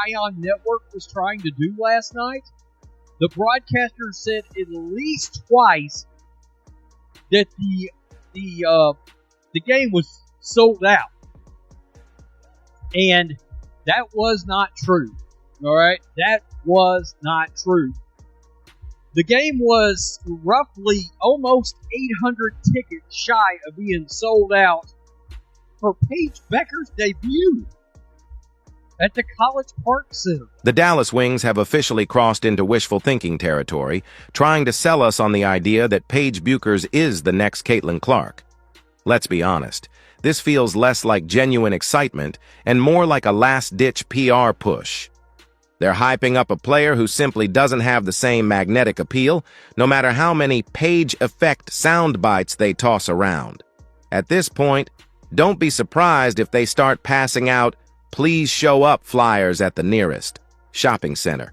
Ion Network was trying to do last night. The broadcaster said at least twice that the game was sold out, and that was not true. All right, that was not true. The game was roughly almost 800 tickets shy of being sold out for Paige Becker's debut at the College Park Center. The Dallas Wings have officially crossed into wishful thinking territory, trying to sell us on the idea that Paige Bueckers is the next Caitlin Clark. Let's be honest, this feels less like genuine excitement and more like a last-ditch PR push. They're hyping up a player who simply doesn't have the same magnetic appeal, no matter how many Paige effect sound bites they toss around. At this point, don't be surprised if they start passing out "please show up" flyers at the nearest shopping center.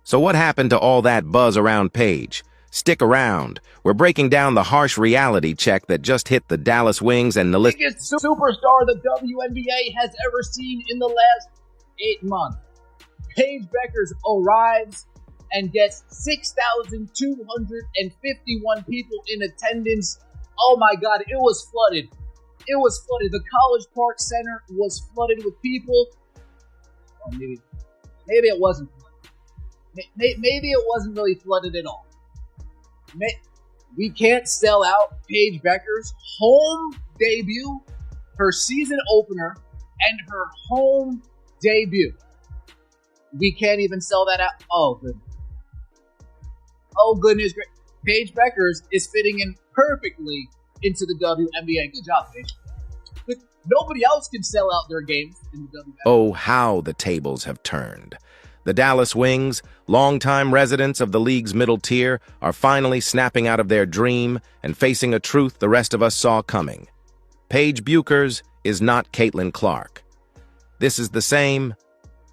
So what happened to all that buzz around Paige? Stick around. We're breaking down the harsh reality check that just hit the Dallas Wings and the biggest superstar the WNBA has ever seen in the last 8 months. Paige Bueckers arrives and gets 6,251 people in attendance. Oh my God, it was flooded. It was flooded. The College Park Center was flooded with people. Or maybe it wasn't flooded. Maybe it wasn't really flooded at all. We can't sell out Paige Bueckers' home debut, her season opener, and her home debut. We can't even sell that out. Oh, goodness. Oh, goodness. Great. Paige Bueckers is fitting in perfectly into the WNBA. Good job, Paige. But nobody else can sell out their games in the WNBA. Oh, how the tables have turned. The Dallas Wings, longtime residents of the league's middle tier, are finally snapping out of their dream and facing a truth the rest of us saw coming. Paige Bueckers is not Caitlin Clark. This is the same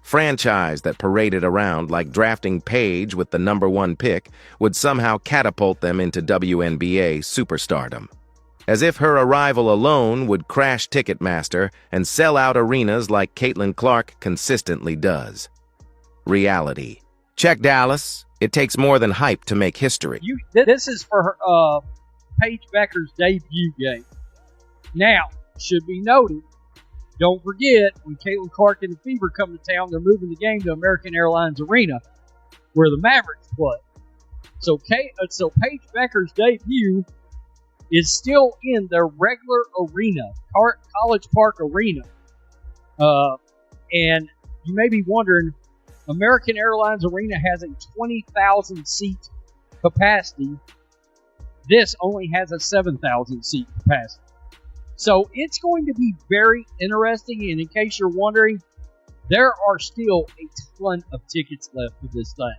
franchise that paraded around like drafting Paige with the #1 pick would somehow catapult them into WNBA superstardom. As if her arrival alone would crash Ticketmaster and sell out arenas like Caitlin Clark consistently does. Reality. Check Dallas. It takes more than hype to make history. This is for her, Paige Bueckers' debut game. Now, should be noted, don't forget, when Caitlin Clark and the Fever come to town, they're moving the game to American Airlines Arena, where the Mavericks play. So Paige Bueckers' debut is still in their regular arena, College Park Arena. And you may be wondering, American Airlines Arena has a 20,000 seat capacity. This only has a 7,000 seat capacity. So it's going to be very interesting, and in case you're wondering, there are still a ton of tickets left for this thing.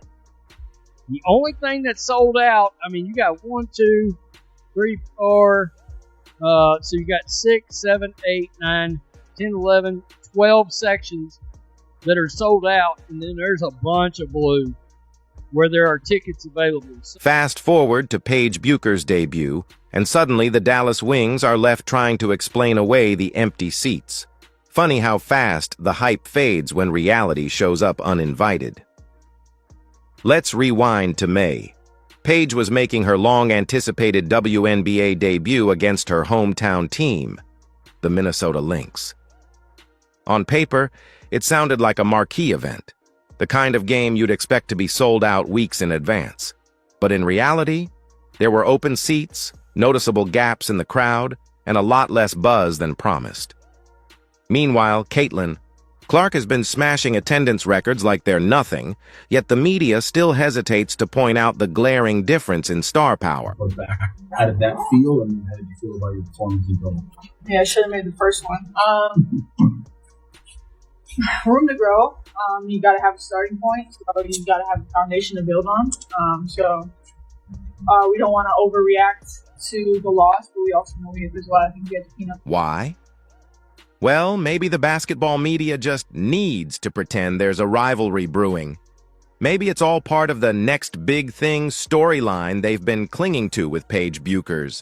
The only thing that's sold out, I mean, you got 1, 2, 3, 4, so you got 6, 7, 8, 9, 10, 11, 12 sections that are sold out, and then there's a bunch of blue where there are tickets available. Fast forward to Paige Bueckers' debut, and suddenly the Dallas Wings are left trying to explain away the empty seats. Funny how fast the hype fades when reality shows up uninvited. Let's rewind to May. Paige was making her long-anticipated WNBA debut against her hometown team, the Minnesota Lynx. On paper, it sounded like a marquee event, the kind of game you'd expect to be sold out weeks in advance. But in reality, there were open seats, noticeable gaps in the crowd, and a lot less buzz than promised. Meanwhile, Caitlin Clark has been smashing attendance records like they're nothing, yet the media still hesitates to point out the glaring difference in star power. How did that feel, and how did you feel about your performance in goal? Yeah, I should have made the first one. Room to grow. You got to have a starting point, so you got to have a foundation to build on. We don't want to overreact to the loss, but we also know there's a lot of things we have to clean up. Why? Well, maybe the basketball media just needs to pretend there's a rivalry brewing. Maybe it's all part of the next big thing storyline they've been clinging to with Paige Bueckers.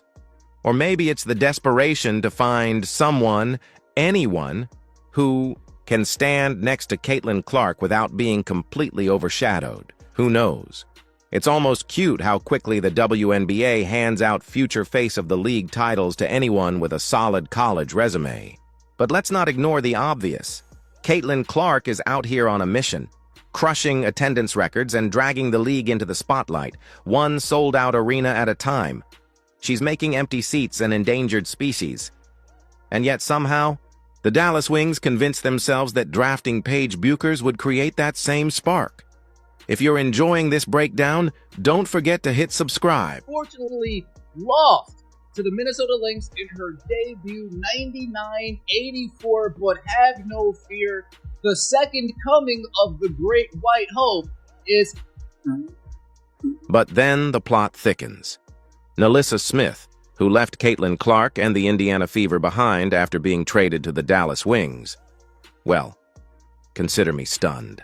Or maybe it's the desperation to find someone, anyone, who can stand next to Caitlin Clark without being completely overshadowed? Who knows? It's almost cute how quickly the WNBA hands out future face of the league titles to anyone with a solid college resume. But let's not ignore the obvious. Caitlin Clark is out here on a mission, crushing attendance records and dragging the league into the spotlight, one sold-out arena at a time. She's making empty seats an endangered species. And yet somehow, the Dallas Wings convinced themselves that drafting Paige Bueckers would create that same spark. If you're enjoying this breakdown, don't forget to hit subscribe. Fortunately, lost to the Minnesota Lynx in her debut 99-84, but have no fear. The second coming of the Great White Hope is... But then the plot thickens. NaLyssa Smith, who left Caitlin Clark and the Indiana Fever behind after being traded to the Dallas Wings. Well, consider me stunned.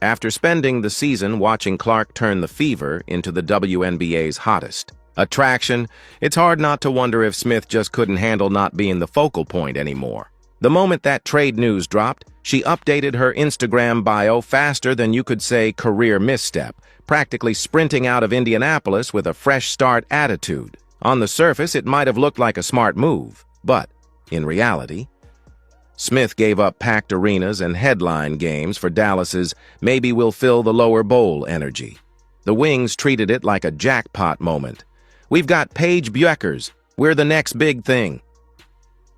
After spending the season watching Clark turn the Fever into the WNBA's hottest attraction, it's hard not to wonder if Smith just couldn't handle not being the focal point anymore. The moment that trade news dropped, she updated her Instagram bio faster than you could say career misstep, practically sprinting out of Indianapolis with a fresh start attitude. On the surface, it might have looked like a smart move, but in reality, Smith gave up packed arenas and headline games for Dallas's maybe we'll fill the lower bowl energy. The Wings treated it like a jackpot moment. We've got Paige Bueckers. We're the next big thing.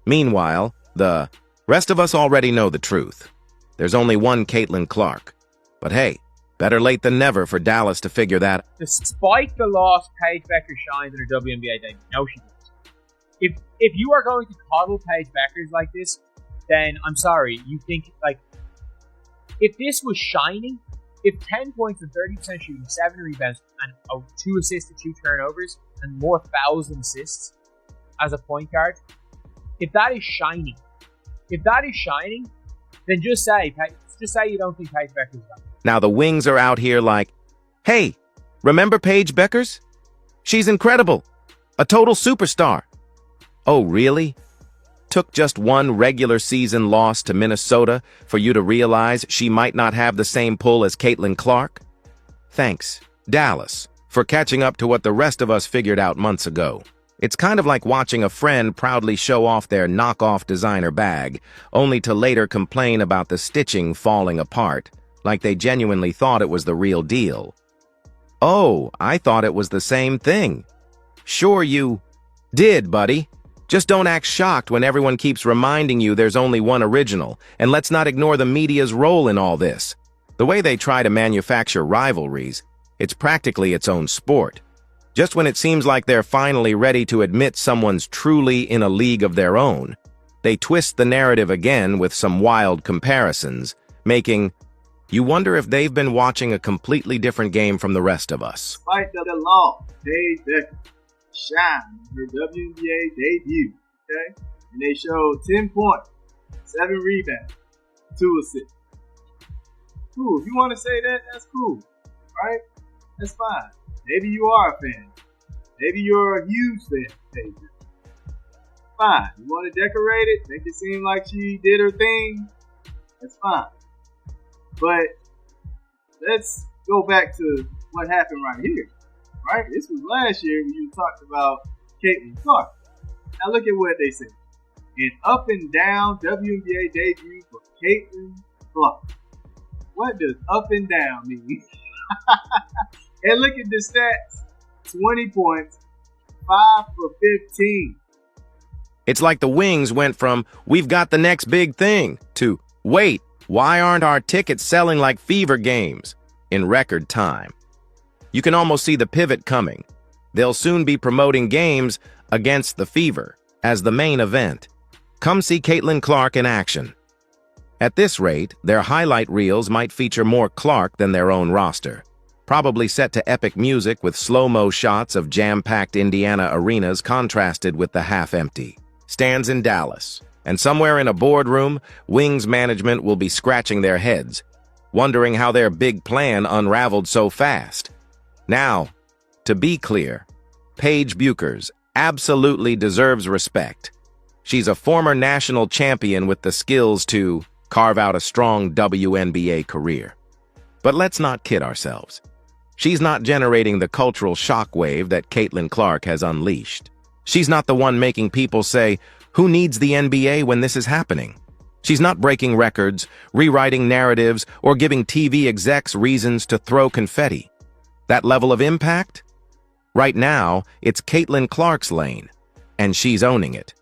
Meanwhile, the rest of us already know the truth. There's only one Caitlin Clark. But hey, better late than never for Dallas to figure that. Despite the loss, Paige Bueckers shined in her WNBA debut. No, she didn't. If you are going to coddle Paige Bueckers like this, then I'm sorry. You think, like, if this was shining, if 10 points and 30% shooting, 7 rebounds, and 2 assists and 2 turnovers, and more fouls than assists as a point guard, if that is shining, then just say you don't think Paige Bueckers is that. Now the Wings are out here like, hey, remember Paige Bueckers? She's incredible. A total superstar. Oh, really? Took just one regular season loss to Minnesota for you to realize she might not have the same pull as Caitlin Clark? Thanks, Dallas, for catching up to what the rest of us figured out months ago. It's kind of like watching a friend proudly show off their knockoff designer bag, only to later complain about the stitching falling apart, like they genuinely thought it was the real deal. Oh, I thought it was the same thing. Sure you did, buddy. Just don't act shocked when everyone keeps reminding you there's only one original, and let's not ignore the media's role in all this. The way they try to manufacture rivalries, it's practically its own sport. Just when it seems like they're finally ready to admit someone's truly in a league of their own, they twist the narrative again with some wild comparisons, making you wonder if they've been watching a completely different game from the rest of us. Despite the law, Paige Bueckers shine in her WNBA debut, okay? And they showed 10 points, 7 rebounds, 2 assists. Cool. If you want to say that, that's cool, right? That's fine. Maybe you are a fan. Maybe you're a huge fan of Paige Bueckers. Fine. You want to decorate it, make it seem like she did her thing, that's fine. But let's go back to what happened right here. Right? This was last year when you talked about Caitlin Clark. Now look at what they said. An up and down WNBA debut for Caitlin Clark. What does up and down mean? And look at the stats. 20 points, 5 for 15. It's like the Wings went from, we've got the next big thing, to, wait, why aren't our tickets selling like Fever games? In record time. You can almost see the pivot coming. They'll soon be promoting games against the Fever as the main event. Come see Caitlin Clark in action. At this rate, their highlight reels might feature more Clark than their own roster. Probably set to epic music with slow-mo shots of jam-packed Indiana arenas contrasted with the half-empty stands in Dallas. And somewhere in a boardroom, Wings management will be scratching their heads, wondering how their big plan unraveled so fast. Now, to be clear, Paige Bueckers absolutely deserves respect. She's a former national champion with the skills to carve out a strong WNBA career. But let's not kid ourselves. She's not generating the cultural shockwave that Caitlin Clark has unleashed. She's not the one making people say, "Who needs the NBA when this is happening?" She's not breaking records, rewriting narratives, or giving TV execs reasons to throw confetti. That level of impact? Right now, it's Caitlin Clark's lane, and she's owning it.